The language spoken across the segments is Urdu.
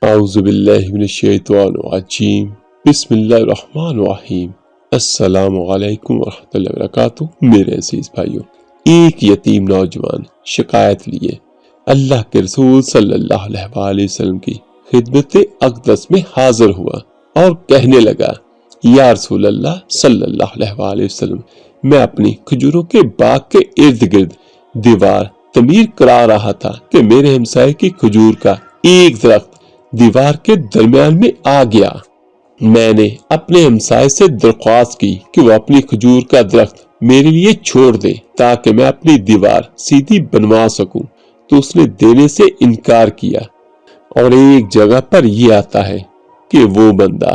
اعوذ باللہ من الشیطان الرجیم بسم اللہ الرحمن الرحیم السلام علیکم ورحمۃ اللہ وبرکاتہ۔ میرے عزیز بھائیوں، ایک یتیم نوجوان شکایت لیے اللہ کے رسول صلی اللہ علیہ وآلہ وسلم کی خدمت اقدس میں حاضر ہوا اور کہنے لگا، یا رسول اللہ صلی اللہ علیہ وآلہ وسلم، میں اپنی کھجوروں کے باغ کے ارد گرد دیوار تعمیر کرا رہا تھا کہ میرے ہمسائے کی کھجور کا ایک درخت دیوار کے درمیان میں آ گیا۔ میں نے اپنے ہمسائے سے درخواست کی کہ وہ اپنی کھجور کا درخت میرے لیے چھوڑ دے تاکہ میں اپنی دیوار سیدھی بنوا سکوں، تو اس نے دینے سے انکار کیا۔ اور ایک جگہ پر یہ آتا ہے کہ وہ بندہ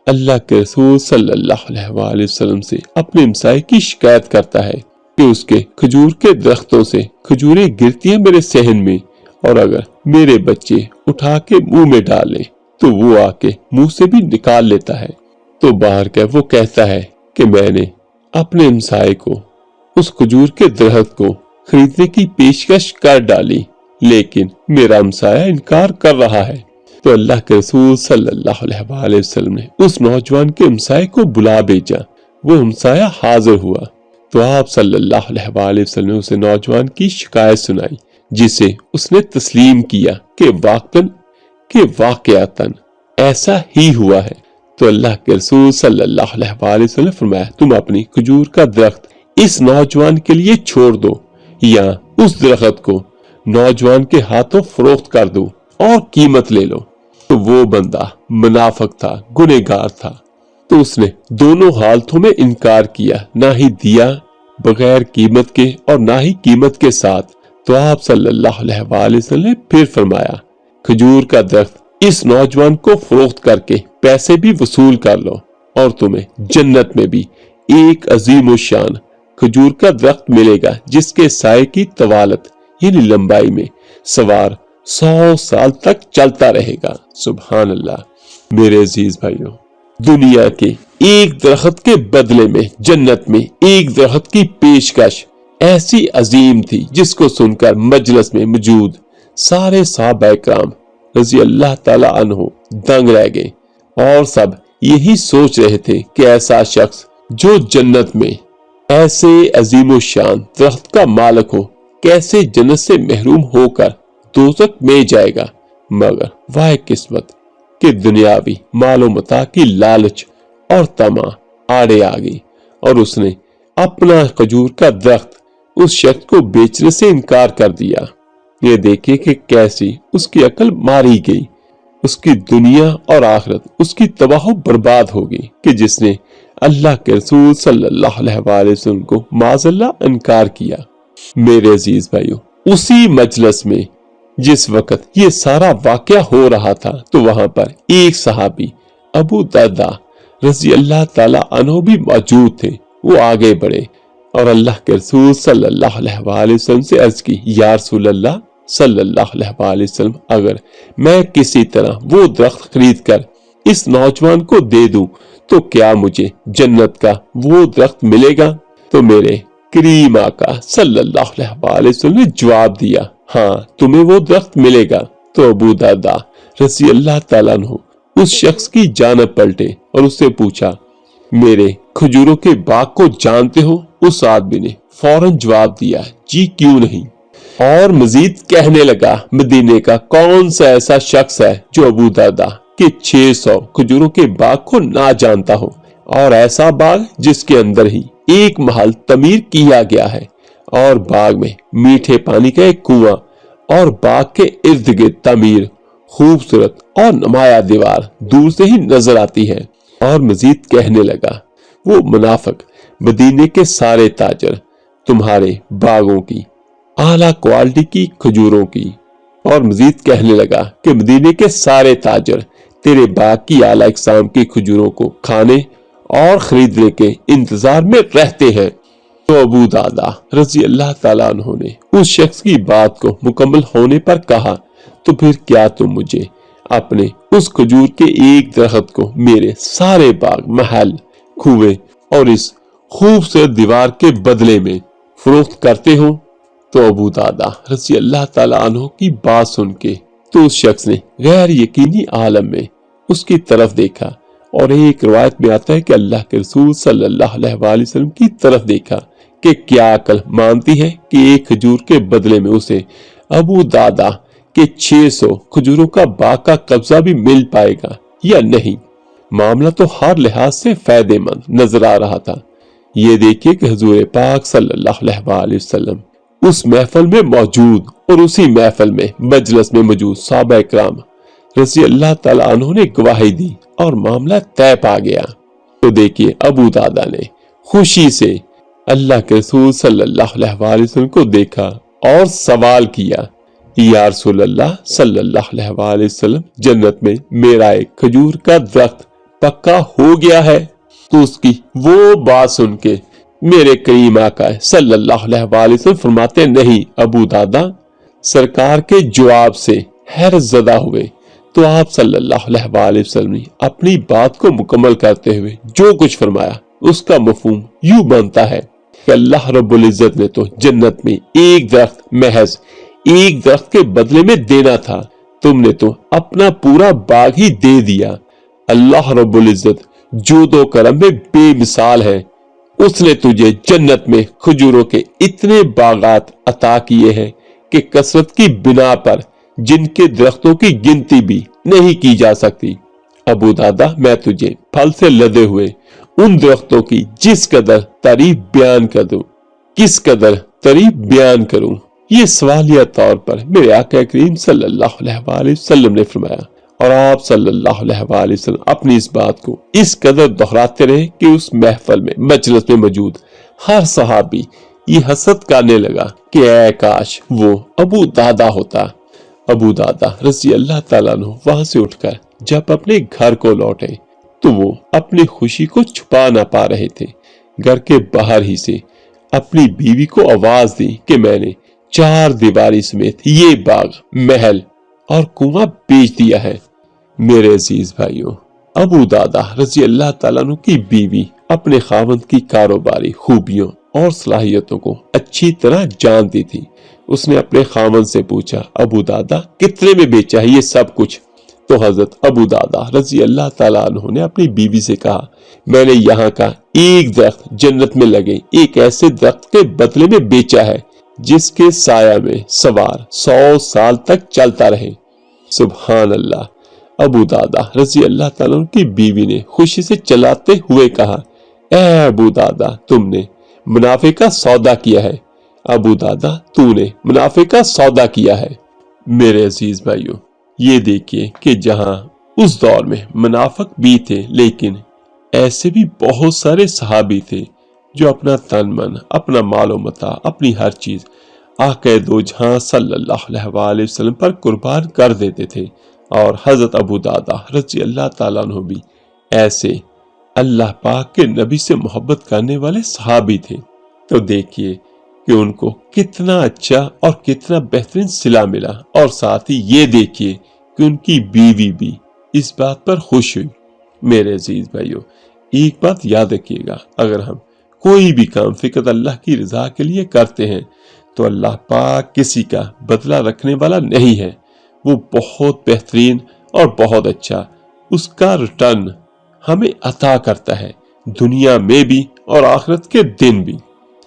اللہ کے رسول صلی اللہ علیہ وآلہ وسلم سے اپنے ہمسائے کی شکایت کرتا ہے کہ اس کے کھجور کے درختوں سے کھجوریں گرتی ہیں میرے صحن میں، اور اگر میرے بچے اٹھا کے منہ میں ڈالیں تو وہ آ کے منہ سے بھی نکال لیتا ہے۔ تو باہر کا وہ کہتا ہے کہ میں نے اپنے ہمسائے کو اس کھجور کے درخت کو خریدنے کی پیشکش کر ڈالی، لیکن میرا ہمسایہ انکار کر رہا ہے۔ تو اللہ کے رسول صلی اللہ علیہ وآلہ وسلم نے اس نوجوان کے ہمسائے کو بلا بھیجا۔ وہ ہمسایہ حاضر ہوا تو آپ صلی اللہ علیہ وآلہ وسلم نے اسے نوجوان کی شکایت سنائی، جسے اس نے تسلیم کیا کہ واقعتاً ایسا ہی ہوا ہے۔ تو اللہ کے رسول صلی اللہ علیہ وآلہ وسلم نے فرمایا، تم اپنی کھجور کا درخت اس نوجوان کے لیے چھوڑ دو، یا اس درخت کو نوجوان کے ہاتھوں فروخت کر دو اور قیمت لے لو۔ تو وہ بندہ منافق تھا، گنہگار تھا، تو اس نے دونوں حالتوں میں انکار کیا، نہ ہی دیا بغیر قیمت کے اور نہ ہی قیمت کے ساتھ۔ تو آپ صلی اللہ علیہ وآلہ وسلم نے پھر فرمایا، کھجور کا درخت اس نوجوان کو فروخت کر کے پیسے بھی وصول کر لو، اور تمہیں جنت میں بھی ایک عظیم الشان کھجور کا درخت ملے گا جس کے سائے کی طوالت یعنی لمبائی میں سوار 100 سال تک چلتا رہے گا۔ سبحان اللہ۔ میرے عزیز بھائیوں، دنیا کے ایک درخت کے بدلے میں جنت میں ایک درخت کی پیشکش ایسی عظیم تھی، جس کو سن کر مجلس میں موجود سارے صحابہ کرام رضی اللہ تعالی عنہ دنگ رہ گئے، اور سب یہی سوچ رہے تھے کہ ایسا شخص جو جنت میں ایسے عظیم الشان درخت کا مالک ہو، کیسے جنت سے محروم ہو کر دوزخ میں جائے گا۔ مگر واہ قسمت کہ دنیاوی مال و متاع کی لالچ اور طمع آڑے آ گئی، اور اس نے اپنا کھجور کا درخت اس شخص کو بیچنے سے انکار کر دیا۔ یہ دیکھیں کہ کیسی اس کی عقل ماری گئی، اس کی دنیا اور آخرت اس کی تباہ و برباد ہوگی کہ جس نے اللہ کے رسول صلی اللہ علیہ وآلہ وسلم کو معاذ اللہ انکار کیا۔ میرے عزیز بھائیوں، اسی مجلس میں جس وقت یہ سارا واقعہ ہو رہا تھا، تو وہاں پر ایک صحابی ابو درداء رضی اللہ تعالی عنہ بھی موجود تھے۔ وہ آگے بڑھے اور اللہ کے رسول صلی اللہ علیہ وآلہ وسلم سے عرض کی، یا رسول اللہ صلی اللہ علیہ وآلہ وسلم، اگر میں کسی طرح وہ درخت خرید کر اس نوجوان کو دے دوں تو کیا مجھے جنت کا وہ درخت ملے گا؟ تو میرے کریم آقا صلی اللہ علیہ وآلہ وسلم نے جواب دیا، ہاں تمہیں وہ درخت ملے گا۔ تو ابو درداء رضی اللہ تعالیٰ عنہ اس شخص کی جانب پلٹے اور اس سے پوچھا، میرے کھجوروں کے باغ کو جانتے ہو؟ اس آدمی نے فوراً جواب دیا، جی کیوں نہیں، اور مزید کہنے لگا، مدینے کا کون سا ایسا شخص ہے جو ابو درداء کے 600 کھجوروں کے باغ کو نہ جانتا ہو، اور ایسا باغ جس کے اندر ہی ایک محل تعمیر کیا گیا ہے، اور باغ میں میٹھے پانی کا ایک کنواں، اور باغ کے ارد گرد تعمیر خوبصورت اور نمایاں دیوار دور سے ہی نظر آتی ہے۔ اور مزید کہنے لگا، وہ منافق مدینے کے سارے تاجر تمہارے باغوں کی اعلیٰ کوالٹی کی کھجوروں کی، اور مزید کہنے لگا کہ مدینے کے سارے تاجر تیرے باغ کی اعلیٰ اقسام کی کھجوروں کو کھانے اور خریدنے کے انتظار میں رہتے ہیں۔ تو ابو درداء رضی اللہ تعالیٰ عنہ نے اس شخص کی بات کو مکمل ہونے پر کہا، تو پھر کیا تم مجھے اپنے اس کھجور کے ایک درخت کو میرے سارے باغ، محل، کنویں اور اس خوبصورت دیوار کے بدلے میں فروخت کرتے ہو؟ تو ابو درداء رضی اللہ تعالیٰ عنہ کی بات سن کے تو اس شخص نے غیر یقینی عالم میں اس کی طرف دیکھا، اور ایک روایت میں آتا ہے کہ اللہ کے رسول صلی اللہ علیہ وآلہ وسلم کی طرف دیکھا کہ کیا عقل مانتی ہے کہ ایک کھجور کے بدلے میں اسے ابو دادا کے 600 کھجوروں کا باغ کا قبضہ بھی مل پائے گا یا نہیں۔ معاملہ تو ہر لحاظ سے فائدے مند نظر آ رہا تھا۔ یہ دیکھیے کہ حضور پاک صلی اللہ علیہ وآلہ وسلم اس محفل میں موجود، اور اسی محفل میں مجلس میں موجود صحابہ اکرام رضی اللہ تعالیٰ عنہ نے گواہی دی اور معاملہ طے پا گیا۔ تو دیکھیے ابو دادا نے خوشی سے اللہ کے رسول صلی اللہ علیہ وآلہ وسلم کو دیکھا اور سوال کیا، یا رسول اللہ صلی اللہ علیہ وآلہ وسلم، جنت میں میرا ایک کھجور کا درخت پکا ہو گیا ہے؟ تو اس کی وہ بات سن کے میرے کریم آقا صلی اللہ علیہ وآلہ وسلم فرماتے، نہیں ابو دادا، سرکار کے جواب سے حیرت زدہ ہوئے تو آپ صلی اللہ علیہ وآلہ وسلم نے اپنی بات کو مکمل کرتے ہوئے جو کچھ فرمایا اس کا مفہوم یوں بنتا ہے کہ اللہ رب العزت نے تو جنت میں ایک درخت، محض ایک درخت کے بدلے میں دینا تھا، تم نے تو اپنا پورا باغ ہی دے دیا۔ اللہ رب العزت جود و کرم میں بے مثال ہے، اس نے تجھے جنت میں کھجوروں کے اتنے باغات عطا کیے ہیں کہ کثرت کی بنا پر جن کے درختوں کی گنتی بھی نہیں کی جا سکتی۔ ابو دادا، میں تجھے پھل سے لدے ہوئے ان درختوں کی جس قدر تعریف بیان کر دوں، کس قدر تعریف بیان کروں، یہ سوالیہ طور پر میرے آقا کریم صلی اللہ علیہ وآلہ وسلم نے فرمایا، اور آپ صلی اللہ علیہ وآلہ وسلم اپنی اس بات کو اس قدر دہراتے رہے کہ اس محفل میں مجلس میں موجود ہر صحابی یہ حسد کرنے لگا کہ اے کاش وہ ابو دادا ہوتا۔ ابو دادا رضی اللہ تعالیٰ عنہ وہاں سے اٹھ کر جب اپنے گھر کو لوٹے تو وہ اپنی خوشی کو چھپا نہ پا رہے تھے۔ گھر کے باہر ہی سے اپنی بیوی کو آواز دی کہ میں نے 4 دیواری سمیت یہ باغ، محل اور کنواں بیچ دیا ہے۔ میرے عزیز بھائیوں، ابو دادا رضی اللہ تعالیٰ عنہ کی بیوی اپنے خاوند کی کاروباری خوبیوں اور صلاحیتوں کو اچھی طرح جانتی تھی۔ اس نے اپنے خاوند سے پوچھا، ابو دادا کتنے میں بیچا ہے یہ سب کچھ؟ تو حضرت ابو دادا رضی اللہ تعالیٰ عنہ نے اپنی بیوی سے کہا، میں نے یہاں کا ایک درخت جنت میں لگے ایک ایسے درخت کے بدلے میں بیچا ہے جس کے سایہ میں سوار 100 سال تک چلتا رہے۔ سبحان اللہ۔ ابو دادا رضی اللہ تعالیٰ عنہ کی بیوی نے خوشی سے چلاتے ہوئے کہا، اے ابو دادا، تم نے منافع کا سودا کیا ہے۔ ابو دادا، تو نے منافع کا سودا کیا ہے۔ میرے عزیز بھائیوں، یہ دیکھیے کہ جہاں اس دور میں منافق بھی تھے، لیکن ایسے بھی بہت سارے صحابی تھے جو اپنا تن من، اپنا مال و متاع، اپنی ہر چیز آقا دو جہاں صلی اللہ علیہ وآلہ وسلم پر قربان کر دیتے تھے، اور حضرت ابو دادا رضی اللہ تعالیٰ عنہ بھی ایسے اللہ پاک کے نبی سے محبت کرنے والے صحابی تھے۔ تو دیکھیے کہ ان کو کتنا اچھا اور کتنا بہترین صلہ ملا، اور ساتھ ہی یہ دیکھیے کہ ان کی بیوی بھی اس بات پر خوش ہوئی۔ میرے عزیز بھائیوں، ایک بات یاد رکھیے گا، اگر ہم کوئی بھی کام فقط اللہ کی رضا کے لیے کرتے ہیں تو اللہ پاک کسی کا بدلہ رکھنے والا نہیں ہے، وہ بہت بہترین اور بہت اچھا اس کا ریٹرن ہمیں عطا کرتا ہے، دنیا میں بھی اور آخرت کے دن بھی۔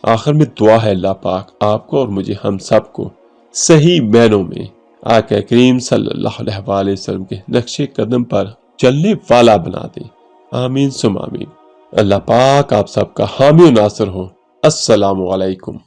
آخر میں دعا ہے اللہ پاک آپ کو اور مجھے، ہم سب کو صحیح معنوں میں آقا کریم صلی اللہ علیہ وآلہ وسلم کے نقش قدم پر چلنے والا بنا دے۔ آمین ثم آمین۔ اللہ پاک آپ سب کا حامی و ناصر ہو۔ السلام علیکم۔